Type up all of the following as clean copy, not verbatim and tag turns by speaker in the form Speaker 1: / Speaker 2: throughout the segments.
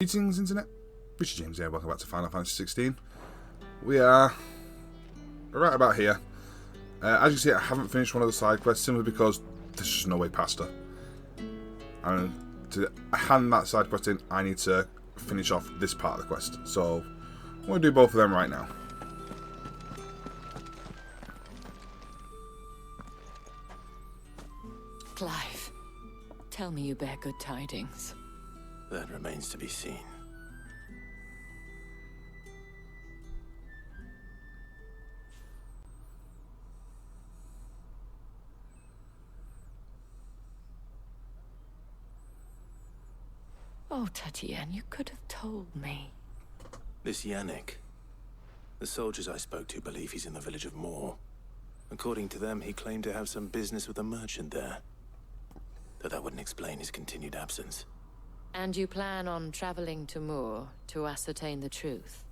Speaker 1: Greetings, Internet. Richard James here. Welcome back to Final Fantasy XVI. We are right about here. As you can see, I haven't finished one of the side quests simply because there's just no way past her. And to hand that side quest in, I need to finish off this part of the quest. So I'm going to do both of them right now.
Speaker 2: Clive, tell me you bear good tidings.
Speaker 3: That remains to be seen.
Speaker 2: Oh, Tatiana, you could have told me.
Speaker 3: This Yannick. The soldiers I spoke to believe he's in the village of Moor. According to them, he claimed to have some business with a merchant there. Though that wouldn't explain his continued absence.
Speaker 2: And you plan on traveling to Moor to ascertain the truth?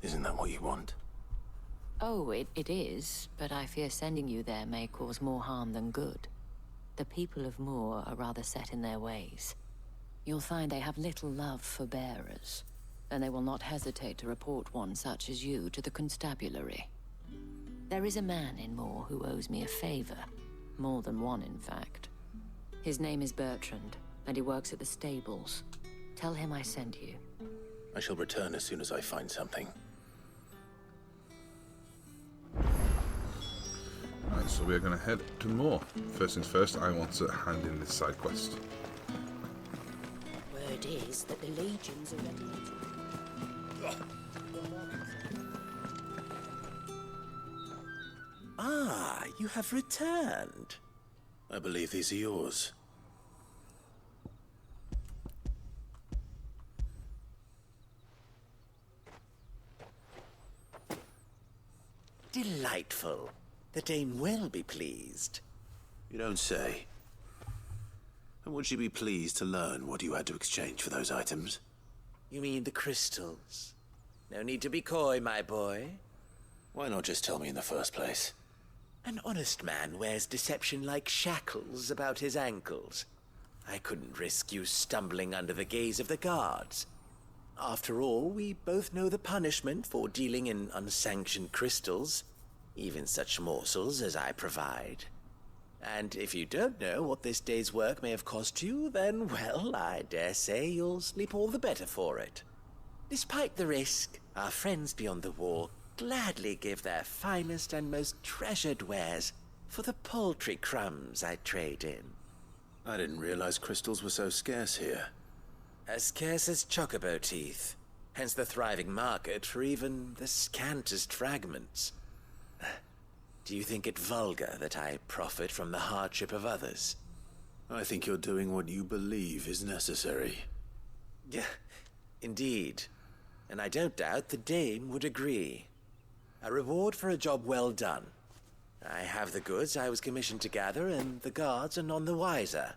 Speaker 3: Isn't that what you want?
Speaker 2: Oh, it is, but I fear sending you there may cause more harm than good. The people of Moor are rather set in their ways. You'll find they have little love for bearers, and they will not hesitate to report one such as you to the constabulary. There is a man in Moor who owes me a favor. More than one, in fact. His name is Bertrand, and he works at the stables. Tell him I sent you.
Speaker 3: I shall return as soon as I find something.
Speaker 1: Right, so we're going to head to Moor. First things first, I want to hand in this side quest.
Speaker 4: Word is that the legions are ready to...
Speaker 5: Ah, you have returned.
Speaker 3: I believe these are yours.
Speaker 5: Delightful. The dame will be pleased.
Speaker 3: You don't say. And would she be pleased to learn what you had to exchange for those items?
Speaker 5: You mean the crystals? No need to be coy, my boy.
Speaker 3: Why not just tell me in the first place?
Speaker 5: An honest man wears deception like shackles about his ankles. I couldn't risk you stumbling under the gaze of the guards. After all, we both know the punishment for dealing in unsanctioned crystals, even such morsels as I provide. And if you don't know what this day's work may have cost you, then, well, I dare say you'll sleep all the better for it. Despite the risk, our friends beyond the wall gladly give their finest and most treasured wares for the paltry crumbs I trade in.
Speaker 3: I didn't realize crystals were so scarce here.
Speaker 5: As scarce as chocobo teeth, hence the thriving market for even the scantest fragments. Do you think it vulgar that I profit from the hardship of others?
Speaker 3: I think you're doing what you believe is necessary.
Speaker 5: Yeah, indeed. And I don't doubt the dame would agree. A reward for a job well done. I have the goods I was commissioned to gather, and the guards are none the wiser.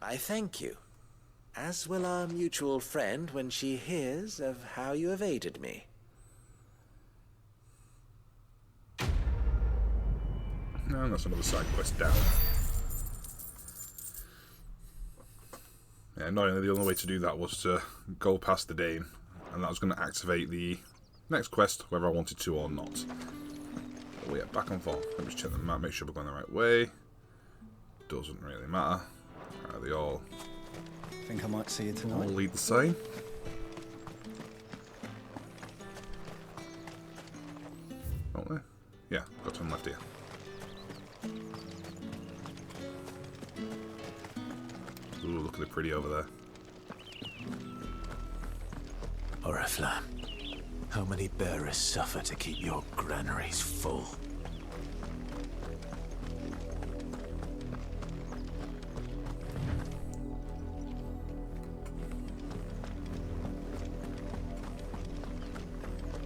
Speaker 5: I thank you, as will our mutual friend when she hears of how you have aided me.
Speaker 1: And that's another side quest down. Yeah, not only the only way to do that was to go past the Dane, and that was going to activate the next quest, whether I wanted to or not. But yeah, back and forth. Let me just check the map, make sure we're going the right way. Doesn't really matter. They all
Speaker 6: Think I might see you tonight.
Speaker 1: lead the same. Don't they? Yeah, got one left here. Ooh, look at it pretty over there.
Speaker 3: Oriflamme, how many bearers suffer to keep your granaries full?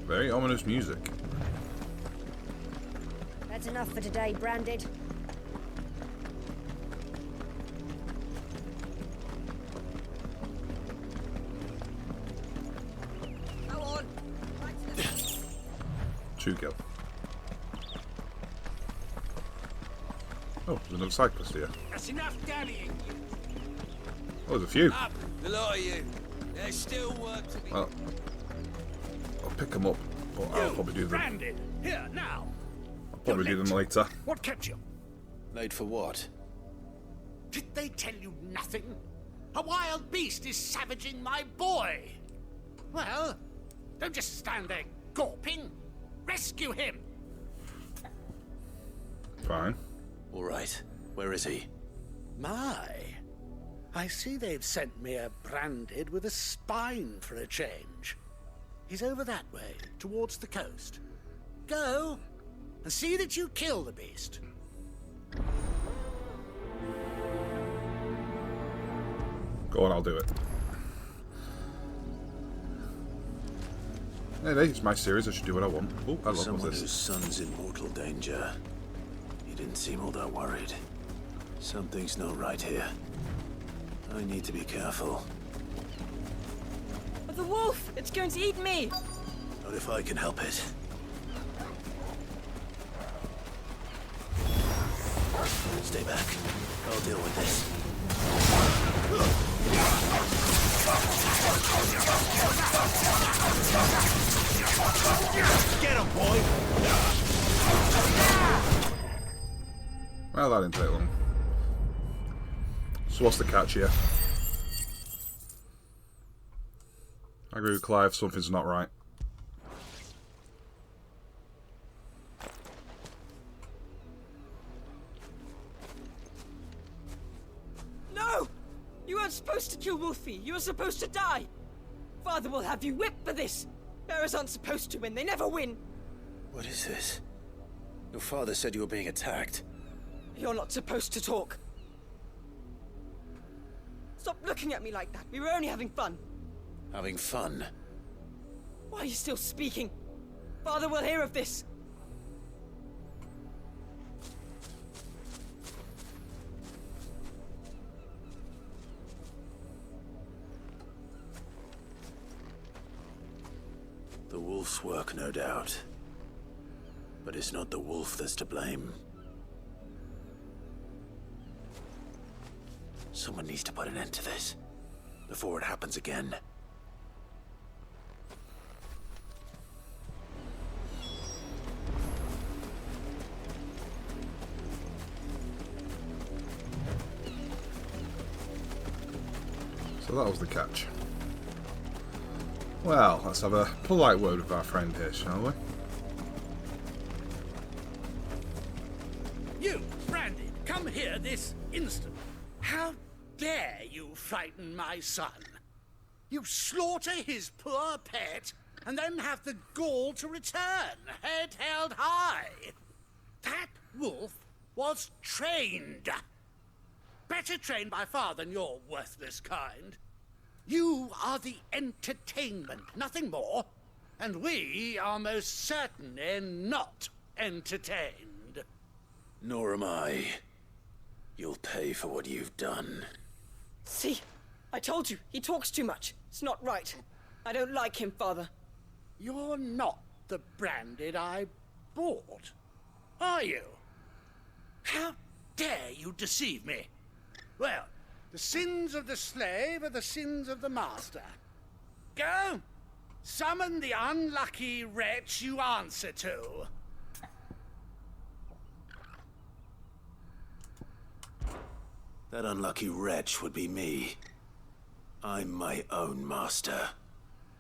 Speaker 1: Very ominous music.
Speaker 4: That's enough for today, Branded. Go on.
Speaker 1: Two kill. Oh, there's another side quest here.
Speaker 7: That's enough dallying.
Speaker 1: Oh, there's a few.
Speaker 7: Up, the lot of you. There's still work to be
Speaker 1: Well, I'll pick them up, but I'll probably do them.
Speaker 8: Branded! Here, now!
Speaker 1: I'll probably do them later.
Speaker 8: What kept you?
Speaker 3: Late for what?
Speaker 8: Did they tell you nothing? A wild beast is savaging my boy! Well, don't just stand there gawping. Rescue him!
Speaker 1: Fine.
Speaker 3: All right. Where is he?
Speaker 8: My, I see they've sent me a Branded with a spine for a change. He's over that way, towards the coast. Go, and see that you kill the beast.
Speaker 1: Go on, I'll do it. Hey, it's my series, I should do what I want. Oh, I love
Speaker 3: Someone
Speaker 1: this.
Speaker 3: whose son's in mortal danger. He didn't seem all that worried. Something's not right here. I need to be careful.
Speaker 9: The wolf! It's going to eat me!
Speaker 3: Not if I can help it. Stay back. I'll deal with this. Get him, boy!
Speaker 1: Well, that didn't take long. So what's the catch here? I agree with Clive, something's not right.
Speaker 9: No! You weren't supposed to kill Wolfie. You were supposed to die. Father will have you whipped for this. Bearers aren't supposed to win. They never win.
Speaker 3: What is this? Your father said you were being attacked.
Speaker 9: You're not supposed to talk. Stop looking at me like that. We were only having fun.
Speaker 3: Having fun?
Speaker 9: Why are you still speaking? Father will hear of this.
Speaker 3: The wolf's work, no doubt. But it's not the wolf that's to blame. Someone needs to put an end to this, before it happens again.
Speaker 1: So that was the catch. Well, let's have a polite word with our friend here, shall we?
Speaker 8: You, Branded, come here this instant. How dare you frighten my son? You slaughter his poor pet, and then have the gall to return, head held high. That wolf was trained. Better trained by far than your worthless kind. You are the entertainment, nothing more. And we are most certainly not entertained.
Speaker 3: Nor am I. You'll pay for what you've done.
Speaker 9: See? I told you. He talks too much. It's not right. I don't like him, Father.
Speaker 8: You're not the Branded I bought, are you? How dare you deceive me? Well, the sins of the slave are the sins of the master. Go! Summon the unlucky wretch you answer to.
Speaker 3: That unlucky wretch would be me. I'm my own master.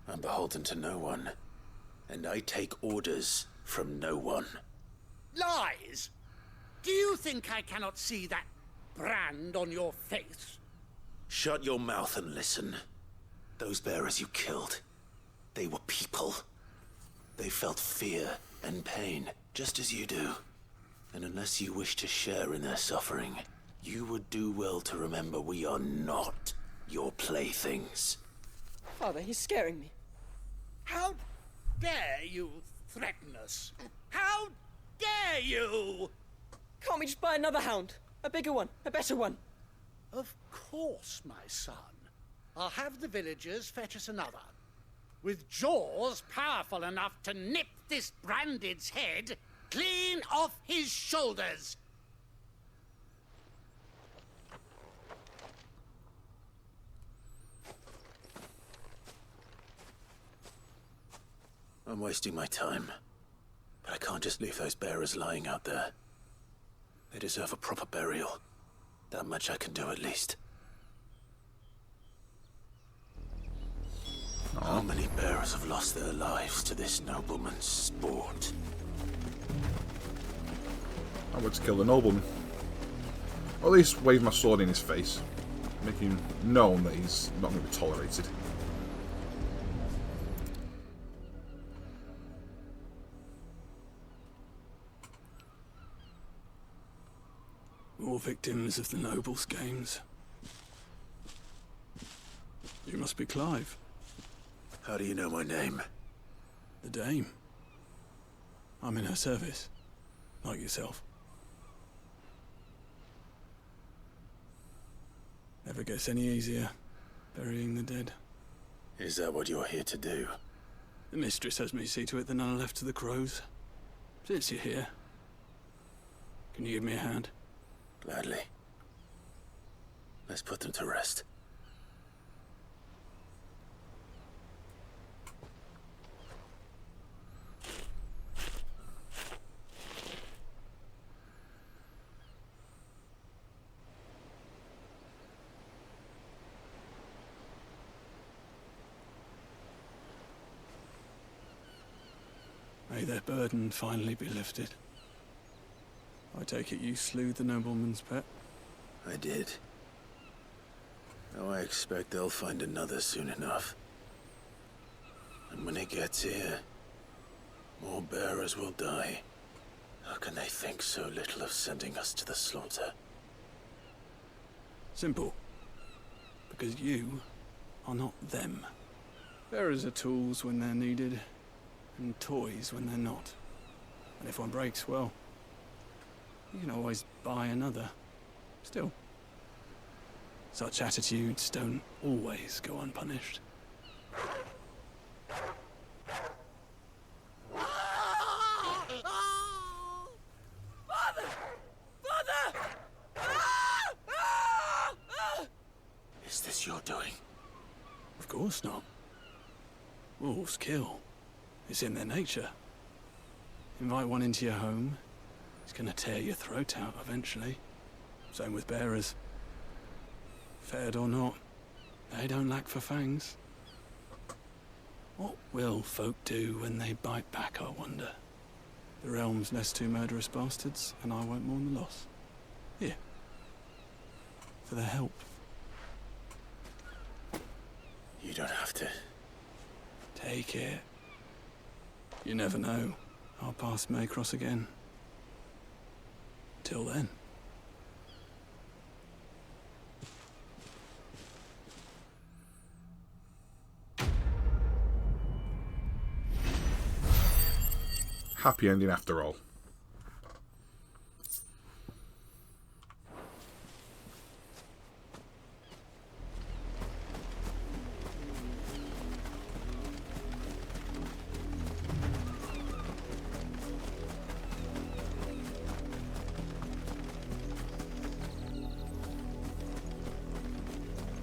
Speaker 3: I'm beholden to no one. And I take orders from no one.
Speaker 8: Lies! Do you think I cannot see that brand on your face?
Speaker 3: Shut your mouth and listen. Those bearers you killed, they were people. They felt fear and pain, just as you do. And unless you wish to share in their suffering, you would do well to remember we are not your playthings.
Speaker 9: Father, he's scaring me.
Speaker 8: How dare you threaten us? How dare you?
Speaker 9: Can't we just buy another hound? A bigger one, a better one.
Speaker 8: Of course, my son. I'll have the villagers fetch us another. With jaws powerful enough to nip this Branded's head clean off his shoulders.
Speaker 3: I'm wasting my time. But I can't just leave those bearers lying out there. They deserve a proper burial. That much I can do at least. How many bearers have lost their lives to this nobleman's sport?
Speaker 1: I would kill the nobleman. Or at least wave my sword in his face, making known that he's not going to be tolerated.
Speaker 7: More victims of the nobles' games. You must be Clive.
Speaker 3: How do you know my name?
Speaker 7: The Dame. I'm in her service, like yourself. Never gets any easier, burying the dead.
Speaker 3: Is that what you're here to do?
Speaker 7: The mistress has me see to it that none are left to the crows. Since you're here, can you give me a hand?
Speaker 3: Gladly. Let's put them to rest.
Speaker 7: May their burden finally be lifted. I take it you slew the nobleman's pet?
Speaker 3: I did. Now I expect they'll find another soon enough. And when it gets here, more bearers will die. How can they think so little of sending us to the slaughter?
Speaker 7: Simple. Because you are not them. Bearers are tools when they're needed, and toys when they're not. And if one breaks, well, you can always buy another. Still, such attitudes don't always go unpunished.
Speaker 3: Is this your doing?
Speaker 7: Of course not. Wolves kill. It's in their nature. Invite one into your home, it's gonna tear your throat out eventually. Same with bearers. Fed or not, they don't lack for fangs. What will folk do when they bite back, I wonder? The realm's less two murderous bastards, and I won't mourn the loss. Here. For their help.
Speaker 3: You don't have to.
Speaker 7: Take it. You never know. Our paths may cross again. Till then.
Speaker 1: Happy ending after all.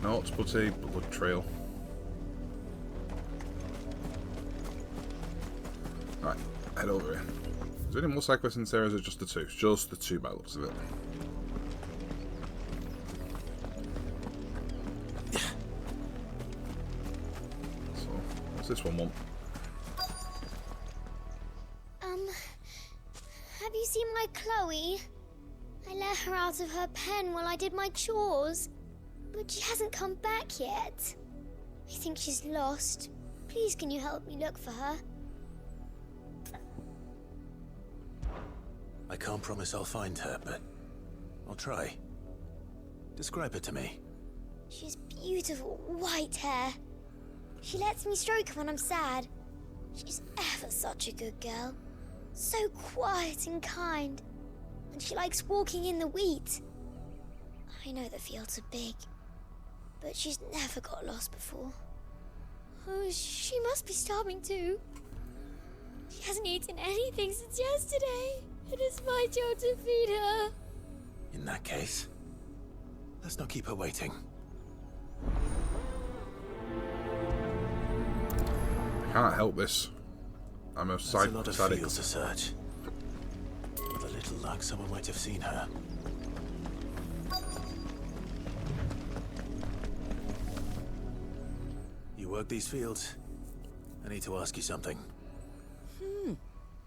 Speaker 1: Notes, but a blood trail. Right, head over here. Is there any more side quests in this area, or is it just the two? Just the two by the looks of it. So, what's this one want?
Speaker 10: Have you seen my Chloe? I let her out of her pen while I did my chores. But she hasn't come back yet. I think she's lost. Please, can you help me look for her?
Speaker 3: I can't promise I'll find her, but I'll try. Describe her to me.
Speaker 10: She's beautiful white hair. She lets me stroke her when I'm sad. She's ever such a good girl. So quiet and kind. And she likes walking in the wheat. I know the fields are big, but she's never got lost before. Oh, she must be starving too. She hasn't eaten anything since yesterday. It is my job to feed her.
Speaker 3: In that case, let's not keep her waiting.
Speaker 1: I can't help this. I'm a
Speaker 3: That's a lot of
Speaker 1: psychotic.
Speaker 3: fields to search. With a little luck, someone might have seen her. You work these fields? I need to ask you something.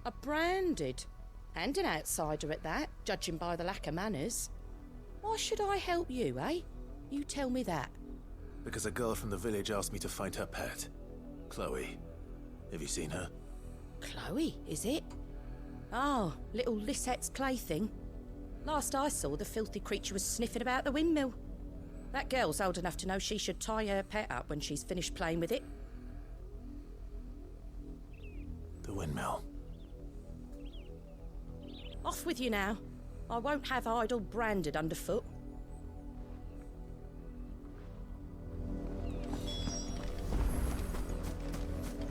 Speaker 11: A branded. And an outsider at that, judging by the lack of manners. Why should I help you, eh? You tell me that.
Speaker 3: Because a girl from the village asked me to find her pet, Chloe. Have you seen her?
Speaker 11: Chloe, is it? Oh, little Lisette's plaything. Last I saw, the filthy creature was sniffing about the windmill. That girl's old enough to know she should tie her pet up when she's finished playing with it.
Speaker 3: The windmill.
Speaker 11: Off with you now. I won't have idle branded underfoot.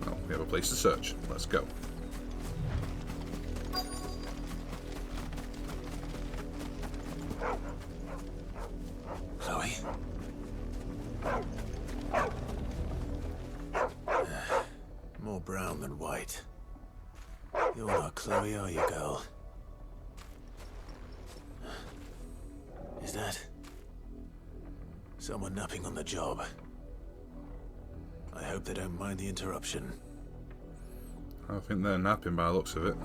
Speaker 1: Oh, we have a place to search. Let's go.
Speaker 3: Chloe? More brown than white. You're not Chloe, are you, girl? Is that someone napping on the job? I hope they don't mind the interruption.
Speaker 1: I think they're napping by the looks of it.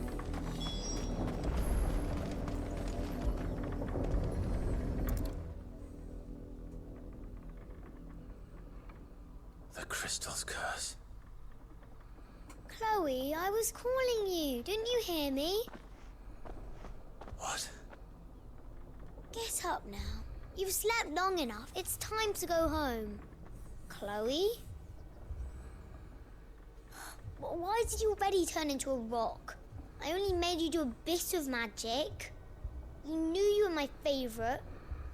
Speaker 3: The crystal's curse.
Speaker 10: Chloe, I was calling you. Didn't you hear me?
Speaker 3: What?
Speaker 10: Get up now. You've slept long enough. It's time to go home. Chloe? Why did you already turn into a rock? I only made you do a bit of magic. You knew you were my favourite.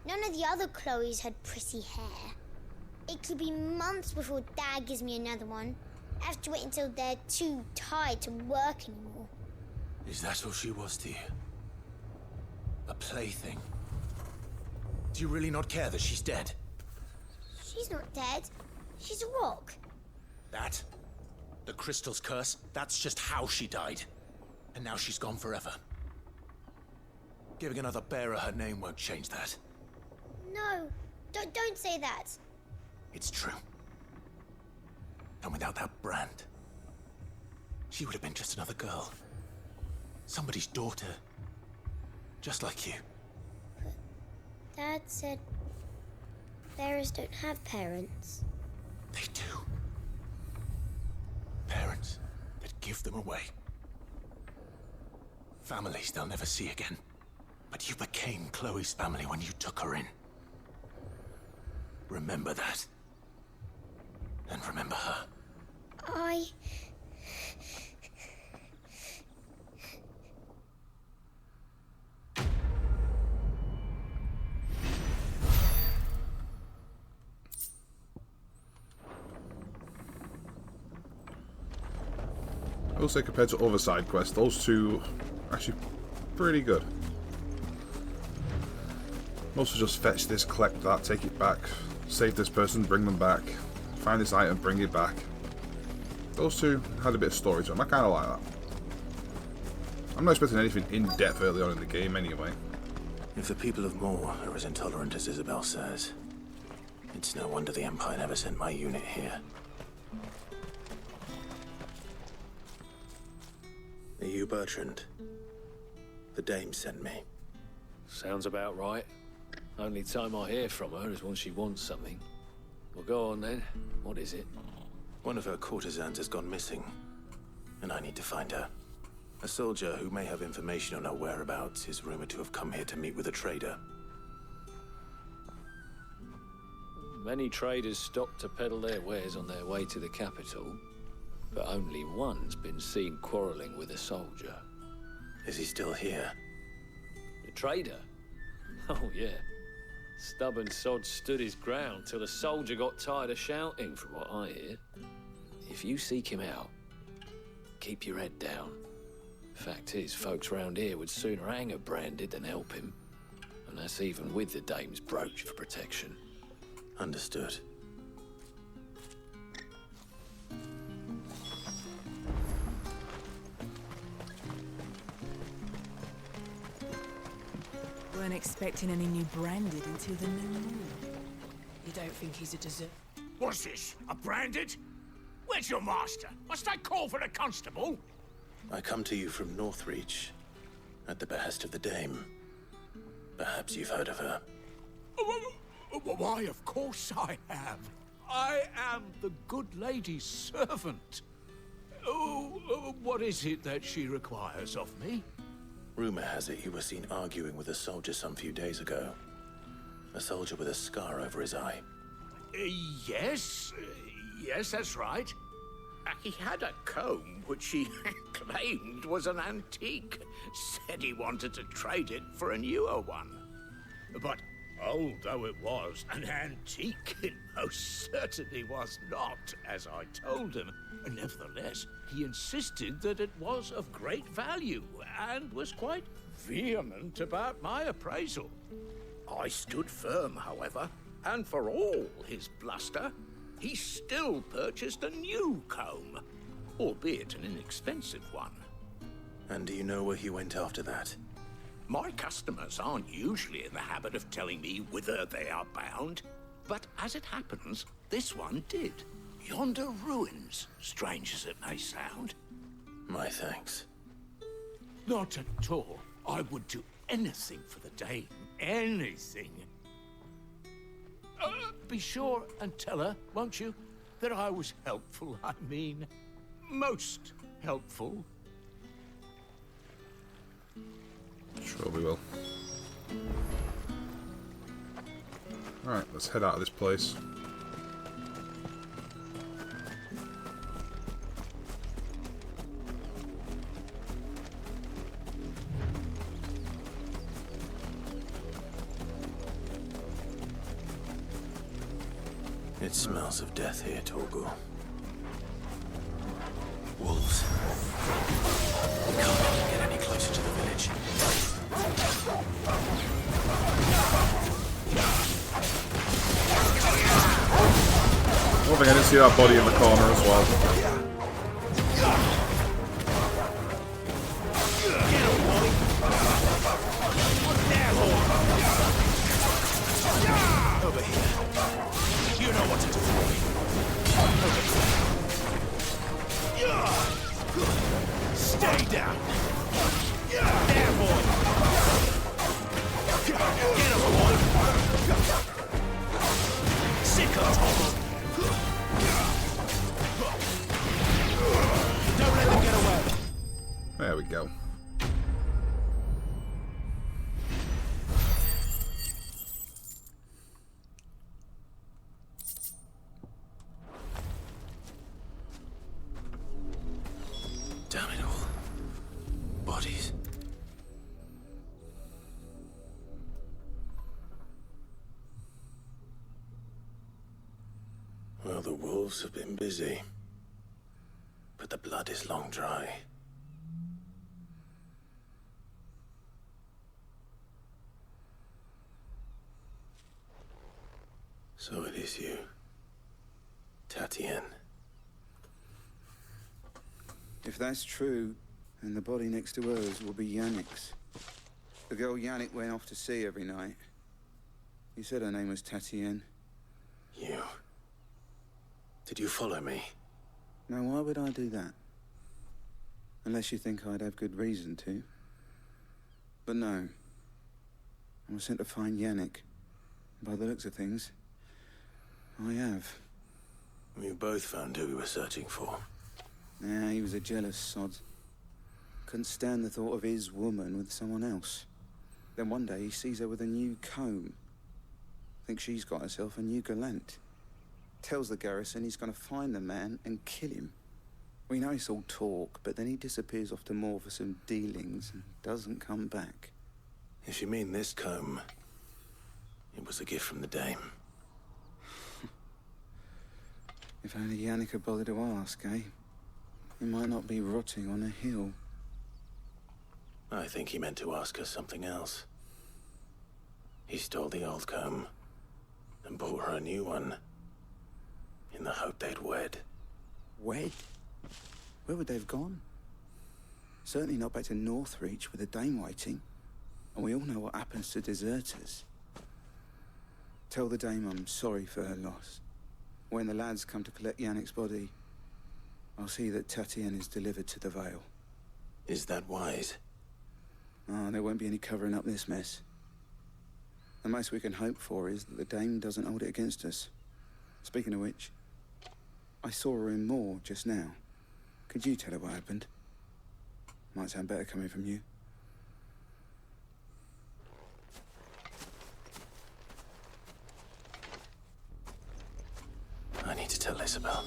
Speaker 10: None of the other Chloes had pretty hair. It could be months before Dad gives me another one. I have to wait until they're too tired to work anymore.
Speaker 3: Is that all she was to you? A plaything? Do you really not care that she's dead?
Speaker 10: She's not dead. She's a rock.
Speaker 3: That? The crystal's curse? That's just how she died. And now she's gone forever. Giving another bearer her name won't change that.
Speaker 10: No, don't say that.
Speaker 3: It's true. And without that brand, she would have been just another girl. Somebody's daughter. Just like you.
Speaker 10: Dad said bearers don't have parents.
Speaker 3: They do. Parents that give them away. Families they'll never see again. But you became Chloe's family when you took her in. Remember that. And remember her.
Speaker 1: I will say, compared to other side quests, those two are actually pretty good. Most are just fetch this, collect that, take it back, save this person, bring them back, find this item, bring it back. Those two had a bit of story to them. I kind of like that. I'm not expecting anything in-depth early on in the game anyway.
Speaker 3: If the people of Moor are as intolerant as Isabel says, it's no wonder the Empire never sent my unit here. Are you Bertrand? The dame sent me.
Speaker 12: Sounds about right. Only time I hear from her is when she wants something. Well, go on then. What is it?
Speaker 3: One of her courtesans has gone missing, and I need to find her. A soldier who may have information on her whereabouts is rumored to have come here to meet with a trader.
Speaker 12: Many traders stop to peddle their wares on their way to the capital, but only one's been seen quarreling with a soldier.
Speaker 3: Is he still here?
Speaker 12: The trader? Oh, yeah. Stubborn sod stood his ground till the soldier got tired of shouting, from what I hear. If you seek him out, keep your head down. Fact is, folks round here would sooner hang a branded than help him. And that's even with the dame's brooch for protection.
Speaker 3: Understood.
Speaker 13: Weren't expecting any new branded until the new moon. You don't think he's a dessert?
Speaker 8: What's this? A branded? Where's your master? Must I call for the constable?
Speaker 3: I come to you from Northreach, at the behest of the Dame. Perhaps you've heard of her.
Speaker 8: Why, of course I have. I am the good lady's servant. What is it that she requires of me?
Speaker 3: Rumor has it you were seen arguing with a soldier some few days ago. A soldier with a scar over his eye.
Speaker 8: Yes, that's right. He had a comb which he claimed was an antique. Said he wanted to trade it for a newer one. But old though it was, an antique it most certainly was not, as I told him. Nevertheless, he insisted that it was of great value, and was quite vehement about my appraisal. I stood firm, however, and for all his bluster, he still purchased a new comb, albeit an inexpensive one.
Speaker 3: And do you know where he went after that?
Speaker 8: My customers aren't usually in the habit of telling me whither they are bound, but as it happens, this one did. Yonder ruins, strange as it may sound.
Speaker 3: My thanks.
Speaker 8: Not at all. I would do anything for the Dame. Anything. Be sure and tell her, won't you, that I was helpful. I mean, most helpful.
Speaker 1: Sure we will. Alright, let's head out of this place.
Speaker 3: It smells of death here, Torgal. Wolves. We can't let them get any closer to the village.
Speaker 1: One thing, I didn't see that body in the corner as well.
Speaker 8: Over here. You know what to do. Stay down. There, boy. Get him, boy. Sick of Tom. Don't let them get away.
Speaker 1: There we go.
Speaker 3: Damn it all. Bodies. Well, the wolves have been busy. But the blood is long dry. So it is you, Tatienne.
Speaker 6: If that's true, then the body next to hers will be Yannick's. The girl Yannick went off to sea every night. You said her name was Tatienne.
Speaker 3: You? Did you follow me?
Speaker 6: Now, why would I do that? Unless you think I'd have good reason to. But no. I was sent to find Yannick. By the looks of things, I have.
Speaker 3: We both found who we were searching for.
Speaker 6: Yeah, he was a jealous sod. Couldn't stand the thought of his woman with someone else. Then one day he sees her with a new comb. Thinks she's got herself a new gallant. Tells the garrison he's going to find the man and kill him. We know it's all talk, but then he disappears off to Moor for some dealings and doesn't come back.
Speaker 3: If you mean this comb, it was a gift from the Dame.
Speaker 6: If only Yannick had bothered to ask, eh? He might not be rotting on a hill.
Speaker 3: I think he meant to ask her something else. He stole the old comb and bought her a new one in the hope they'd wed.
Speaker 6: Wed? Where would they have gone? Certainly not back to Northreach with the Dame waiting. And we all know what happens to deserters. Tell the dame I'm sorry for her loss. When the lads come to collect Yannick's body, I'll see that Tatienne is delivered to the Vale.
Speaker 3: Is that wise?
Speaker 6: Oh, there won't be any covering up this mess. The most we can hope for is that the dame doesn't hold it against us. Speaking of which, I saw her in Moor just now. Could you tell her what happened? Might sound better coming from you.
Speaker 3: I need to tell Isabel.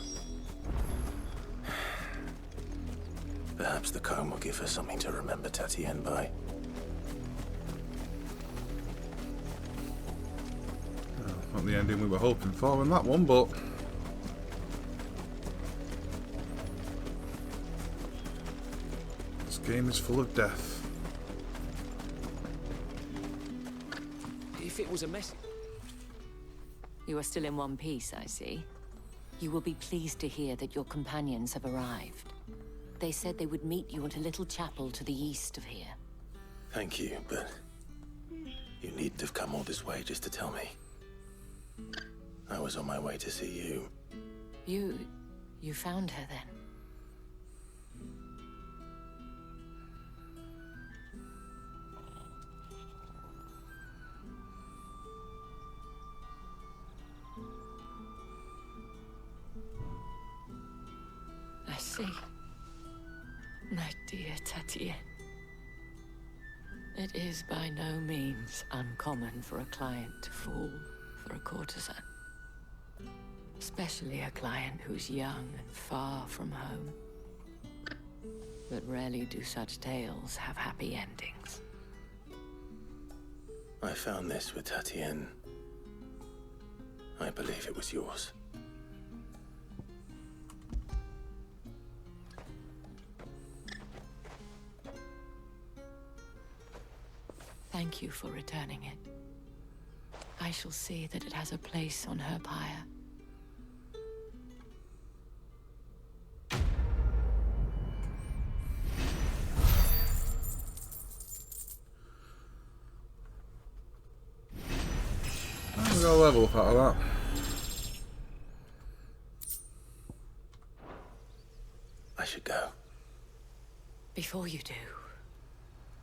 Speaker 3: Perhaps the comb will give her something to remember Tatienne by.
Speaker 1: Not the ending we were hoping for in that one, but this game is full of death.
Speaker 12: If it was a message...
Speaker 2: You are still in one piece, I see. You will be pleased to hear that your companions have arrived. They said they would meet you at a little chapel to the east of here.
Speaker 3: Thank you, but you needn't have come all this way just to tell me. I was on my way to see you.
Speaker 2: You found her then? I see. My dear Tatienne. It is by no means uncommon for a client to fall for a courtesan. Especially a client who's young and far from home. But rarely do such tales have happy endings.
Speaker 3: I found this with Tatienne. I believe it was yours.
Speaker 2: Thank you for returning it. I shall see that it has a place on her pyre.
Speaker 1: We got a level up out of that.
Speaker 3: I should go.
Speaker 2: Before you do,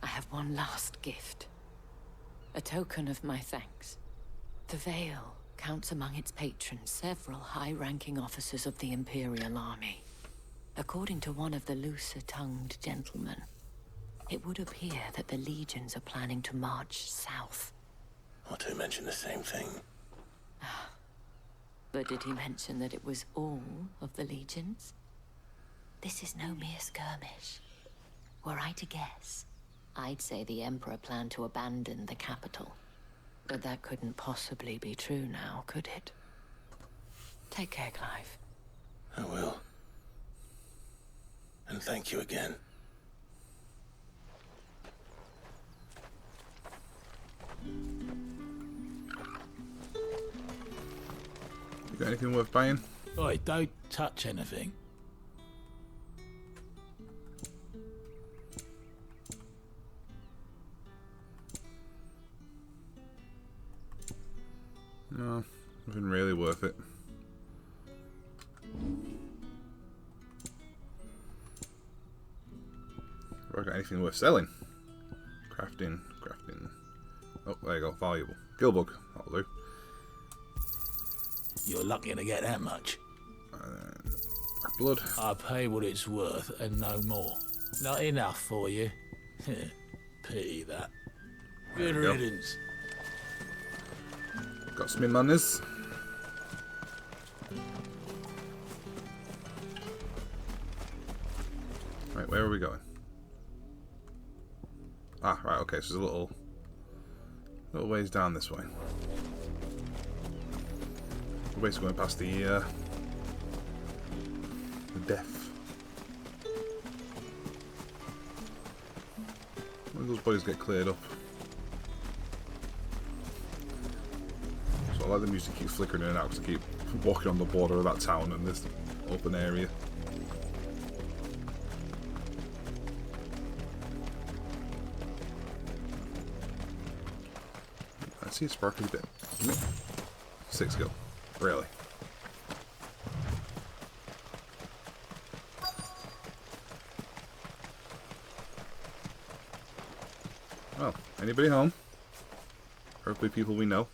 Speaker 2: I have one last gift. A token of my thanks. The Vale counts among its patrons several high-ranking officers of the Imperial Army. According to one of the looser-tongued gentlemen, it would appear that the legions are planning to march south.
Speaker 3: Or to mention the same thing.
Speaker 2: But did he mention that it was all of the legions? This is no mere skirmish. Were I to guess, I'd say the Emperor planned to abandon the capital. But that couldn't possibly be true now, could it? Take care, Clive.
Speaker 3: I will. And thank you again.
Speaker 1: You got anything worth buying?
Speaker 14: Oi, don't touch anything.
Speaker 1: No, nothing really worth it. Have I got anything worth selling? Crafting. Oh, there you go, valuable. Gilbug, that'll do.
Speaker 14: You're lucky to get that much.
Speaker 1: Blood.
Speaker 14: I pay what it's worth and no more. Not enough for you. Pity that. Good riddance.
Speaker 1: Got some manners. Right, where are we going? Ah, right, okay, so there's a little ways down this way. We're basically going past the death. When those bodies get cleared up. So I like the music keeps flickering in and out because I keep walking on the border of that town and this open area. see a sparkly bit. 6 skill. Really? Well, anybody home? Hopefully people we know.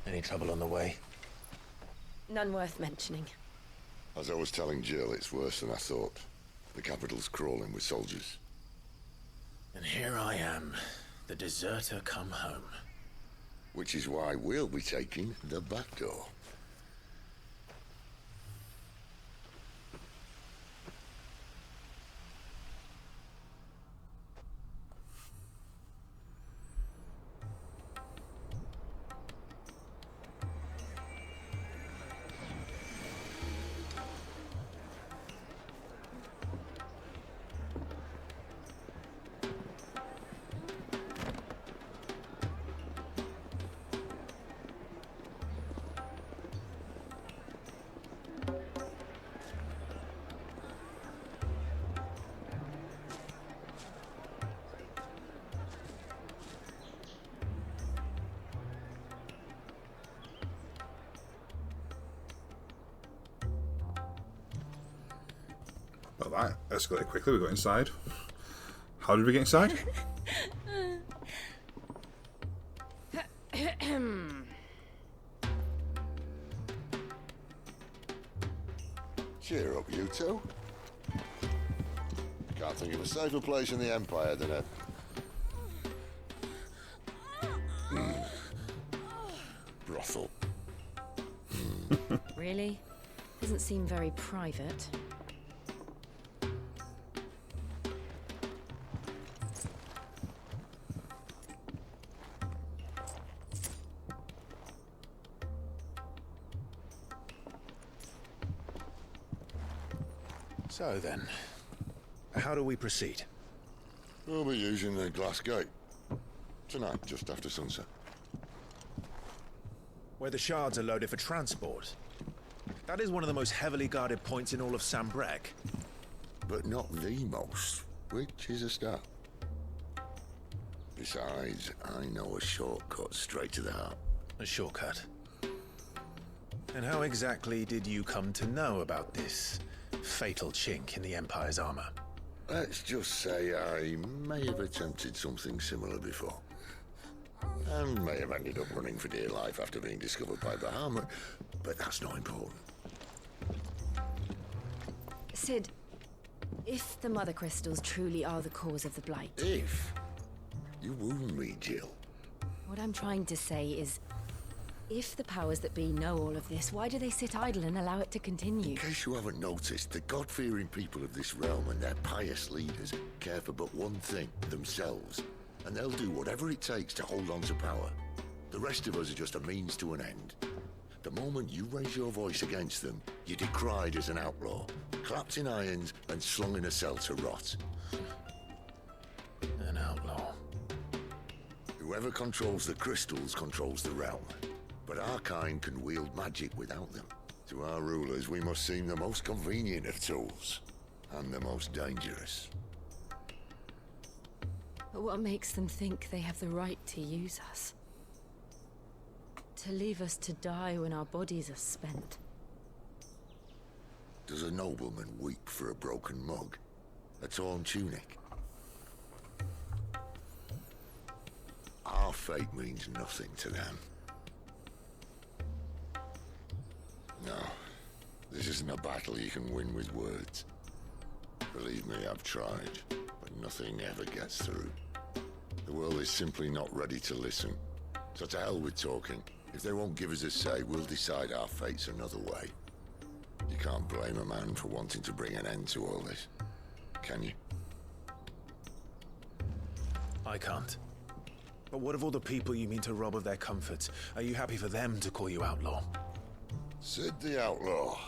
Speaker 3: Any trouble on the way?
Speaker 11: None worth mentioning.
Speaker 15: As I was telling Jill, it's worse than I thought. The capital's crawling with soldiers.
Speaker 3: And here I am, the deserter come home.
Speaker 15: Which is why we'll be taking the back door.
Speaker 1: Well, that escalated quickly. We got inside. How did we get inside?
Speaker 15: Cheer up, you two. Can't think of a safer place in the Empire than a... brothel.
Speaker 11: Really? Doesn't seem very private.
Speaker 3: So then, how do we proceed?
Speaker 15: We'll be using the glass gate. Tonight, just after sunset.
Speaker 3: Where the shards are loaded for transport. That is one of the most heavily guarded points in all of Sambrek.
Speaker 15: But not the most, which is a start. Besides, I know a shortcut straight to the heart.
Speaker 3: A shortcut? And how exactly did you come to know about this fatal chink in the Empire's armor?
Speaker 15: Let's just say I may have attempted something similar before. And may have ended up running for dear life after being discovered by Bahamut, but that's not important.
Speaker 11: Sid, if the Mother Crystals truly are the cause of the Blight...
Speaker 15: If? You wound me, Jill.
Speaker 11: What I'm trying to say is, if the powers that be know all of this, why do they sit idle and allow it to continue?
Speaker 15: In case you haven't noticed, the God-fearing people of this realm and their pious leaders care for but one thing, themselves. And they'll do whatever it takes to hold on to power. The rest of us are just a means to an end. The moment you raise your voice against them, you're decried as an outlaw, clapped in irons and slung in a cell to rot.
Speaker 3: An outlaw.
Speaker 15: Whoever controls the crystals controls the realm. But our kind can wield magic without them. To our rulers, we must seem the most convenient of tools. And the most dangerous.
Speaker 11: But what makes them think they have the right to use us? To leave us to die when our bodies are spent?
Speaker 15: Does a nobleman weep for a broken mug? A torn tunic? Our fate means nothing to them. No, this isn't a battle you can win with words. Believe me, I've tried, but nothing ever gets through. The world is simply not ready to listen. So to hell with talking. If they won't give us a say, we'll decide our fates another way. You can't blame a man for wanting to bring an end to all this, can you?
Speaker 3: I can't. But what of all the people you mean to rob of their comforts? Are you happy for them to call you outlaw?
Speaker 15: Sid the Outlaw.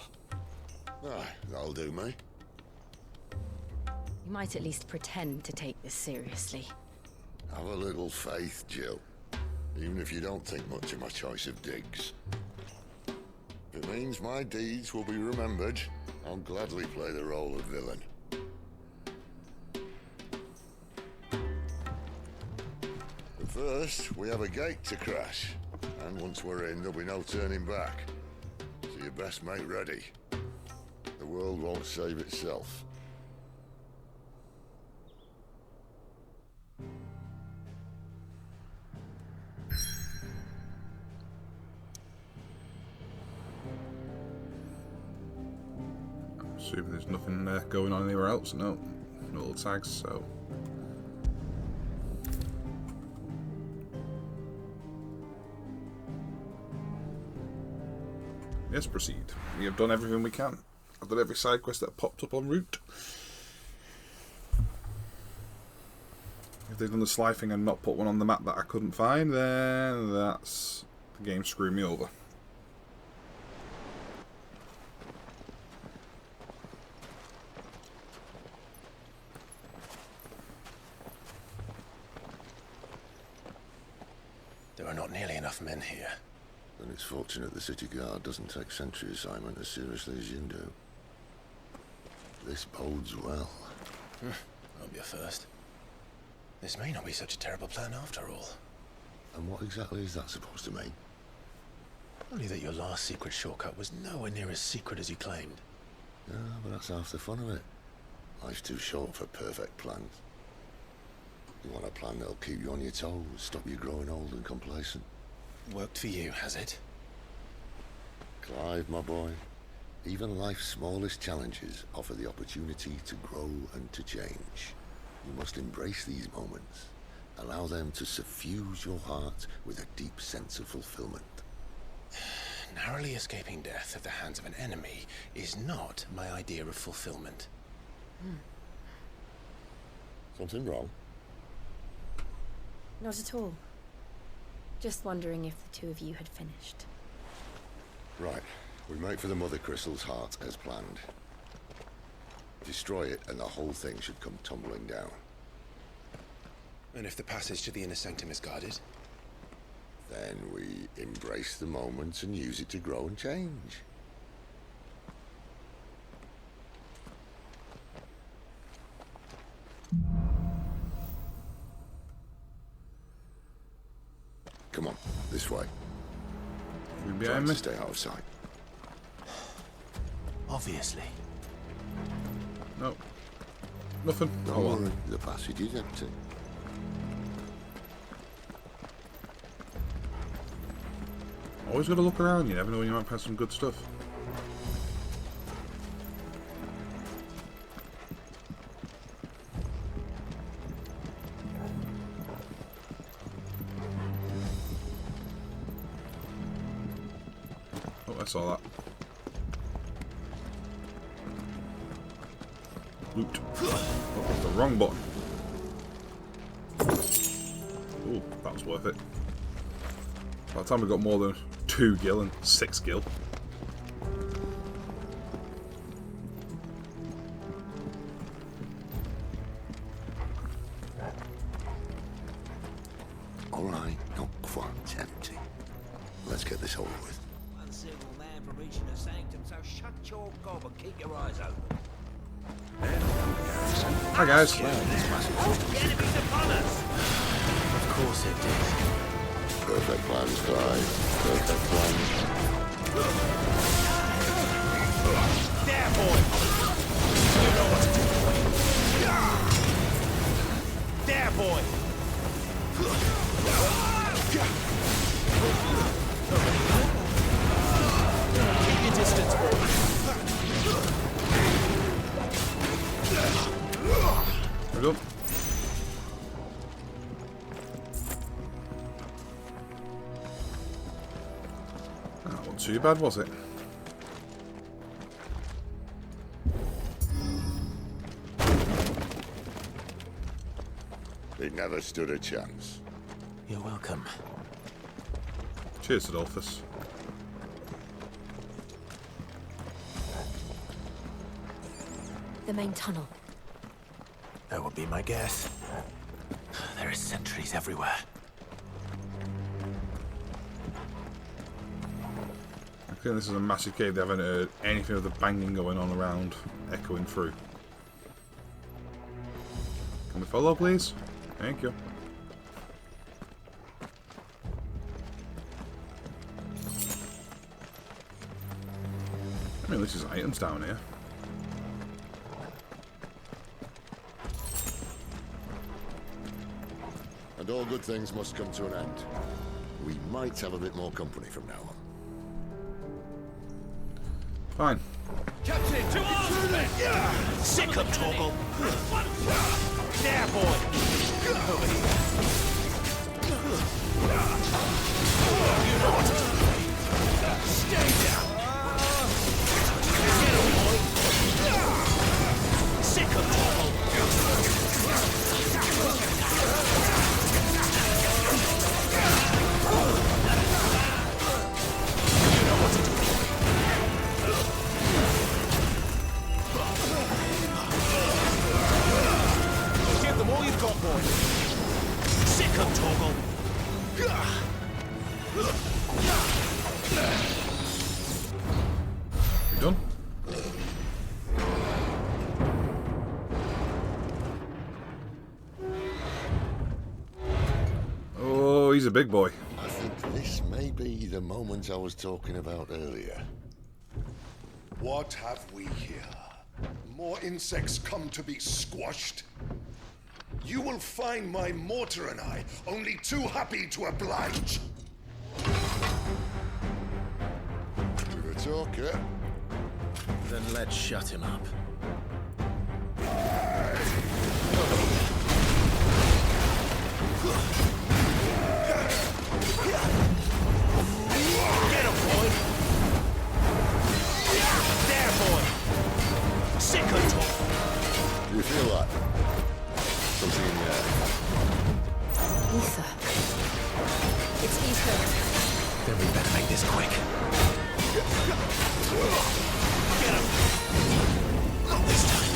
Speaker 15: Aye, that'll do me.
Speaker 11: You might at least pretend to take this seriously.
Speaker 15: Have a little faith, Jill. Even if you don't think much of my choice of digs. If it means my deeds will be remembered, I'll gladly play the role of villain. But first, we have a gate to crash. And once we're in, there'll be no turning back. So you best make ready. The world won't save itself.
Speaker 1: Assuming there's nothing going on anywhere else. No little tags, so. Yes, proceed. We have done everything we can. I've done every side quest that popped up en route. If they've done the sly thing and not put one on the map that I couldn't find, then that's the game screwing me over.
Speaker 3: There are not nearly enough men here.
Speaker 15: Then it's fortunate the city guard doesn't take sentry assignment as seriously as you do. This bodes well.
Speaker 3: Won't be a first. This may not be such a terrible plan after all.
Speaker 15: And what exactly is that supposed to mean?
Speaker 3: Only that your last secret shortcut was nowhere near as secret as you claimed.
Speaker 15: Yeah, but that's half the fun of it. Life's too short for perfect plans. You want a plan that'll keep you on your toes, stop you growing old and complacent.
Speaker 3: Worked for you, has it?
Speaker 15: Clive, my boy, even life's smallest challenges offer the opportunity to grow and to change. You must embrace these moments. Allow them to suffuse your heart with a deep sense of fulfillment.
Speaker 3: Narrowly escaping death at the hands of an enemy is not my idea of fulfillment.
Speaker 15: Something wrong?
Speaker 16: Not at all. Just wondering if the two of you had finished.
Speaker 15: Right. We make for the Mother Crystal's heart as planned. Destroy it and the whole thing should come tumbling down.
Speaker 3: And if the passage to the inner sanctum is guarded?
Speaker 15: Then we embrace the moment and use it to grow and change. Come on, this way.
Speaker 1: You behind me?
Speaker 15: Stay out of sight.
Speaker 3: Obviously.
Speaker 1: No. Nothing.
Speaker 15: Don't worry, the passage is empty.
Speaker 1: Always gotta look around, you never know when you might find some good stuff. Oh, I saw that. Loot. Oh, the wrong button. Ooh, that was worth it. By the time we got more than 2 gil and 6 gil.
Speaker 15: Alright, not quite empty. Let's get this over with.
Speaker 17: One single man from reaching the sanctum, so shut your gob and keep your eyes open.
Speaker 1: Hi guys.
Speaker 17: The enemy's upon us!
Speaker 3: Of course it did.
Speaker 15: Perfect plans, Clive. Perfect plans.
Speaker 17: There, boy! You know what to do. There, boy! Keep your distance, boy.
Speaker 1: There we go. That wasn't too bad, was it?
Speaker 15: It never stood a chance.
Speaker 3: You're welcome.
Speaker 1: Cheers, Adolphus.
Speaker 16: The main tunnel.
Speaker 3: That would be my guess. There are sentries everywhere.
Speaker 1: I think this is a massive cave. They haven't heard anything of the banging going on around, echoing through. Can we follow, please? Thank you. I mean, this is items down here.
Speaker 15: And all good things must come to an end. We might have a bit more company from now on.
Speaker 1: Fine.
Speaker 17: Captain, to arms, men! Sick of Torgal! There, boy! Over here. You know what to do. Stay down! Get him, boy! Sick of Torgal! You know what to do. Give them all you've got, boy. Sick of Torgal.
Speaker 1: You done? Oh, he's a big boy.
Speaker 15: I think this may be the moment I was talking about earlier.
Speaker 18: What have we here? More insects come to be squashed? You will find my mortar and I only too happy to oblige.
Speaker 15: To the talker.
Speaker 3: Then let's shut him up.
Speaker 17: Get him, boy! There, boy! Sick of talk!
Speaker 15: Do you feel that? Something in the air.
Speaker 2: Ether.
Speaker 9: It's Ether.
Speaker 3: Then we better make this quick.
Speaker 17: Get him! Not this time.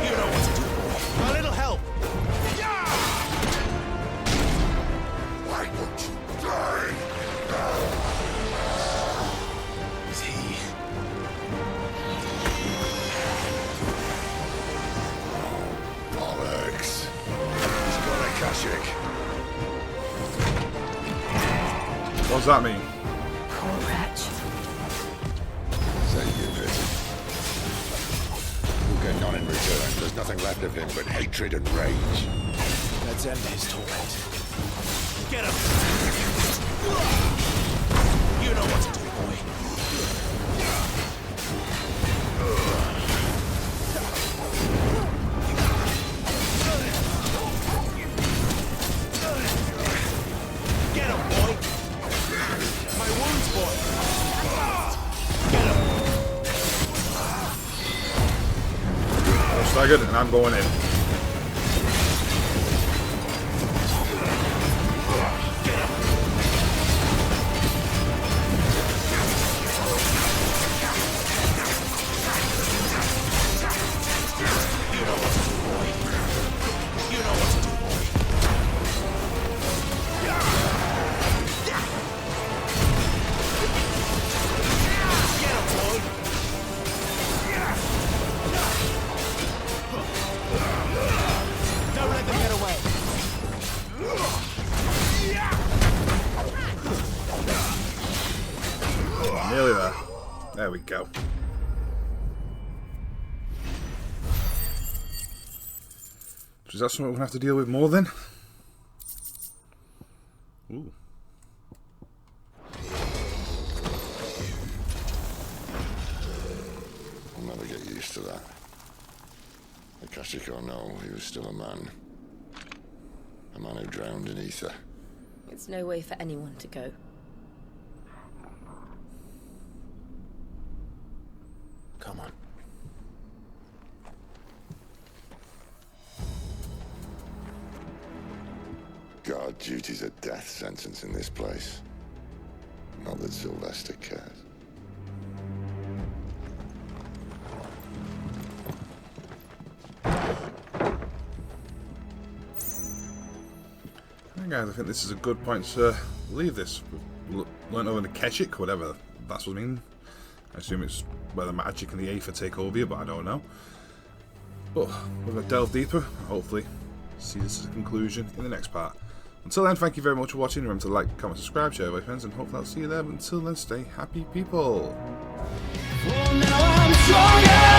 Speaker 17: You know what to do, boy. A little help.
Speaker 18: Why won't you die?
Speaker 3: Is he?
Speaker 15: Bollocks. He's got a Kashyyyk.
Speaker 1: What does that mean?
Speaker 2: Poor wretch.
Speaker 15: Save your pity. We'll get none in return. There's nothing left of him but hatred and rage.
Speaker 3: Let's end his torment.
Speaker 17: Get him! You know what to do, boy. Get him, boy! My wounds, boy! Get him!
Speaker 1: I'm staggered and I'm going in.
Speaker 17: You know what to do, boy. You know what to do, boy. Get him, boy. Don't let them get away.
Speaker 1: Nearly there. There we go. Is that something we're going to have to deal with more then? Ooh.
Speaker 15: I'll never get used to that. Akashic or no, he was still a man. A man who drowned in ether.
Speaker 11: It's no way for anyone to go.
Speaker 3: Come on.
Speaker 15: duty's a death sentence in this place. Not that Sylvester cares.
Speaker 1: Alright guys, I think this is a good point to leave this. We've learned over the Keshik, whatever that's what I mean. I assume it's where the magic and the Aether take over you, but I don't know. But we're going to delve deeper, hopefully see this as a conclusion in the next part. Until then, thank you very much for watching. Remember to like, comment, subscribe, share with your friends, and hopefully I'll see you there. But until then, stay happy, people.
Speaker 17: For now I'm stronger.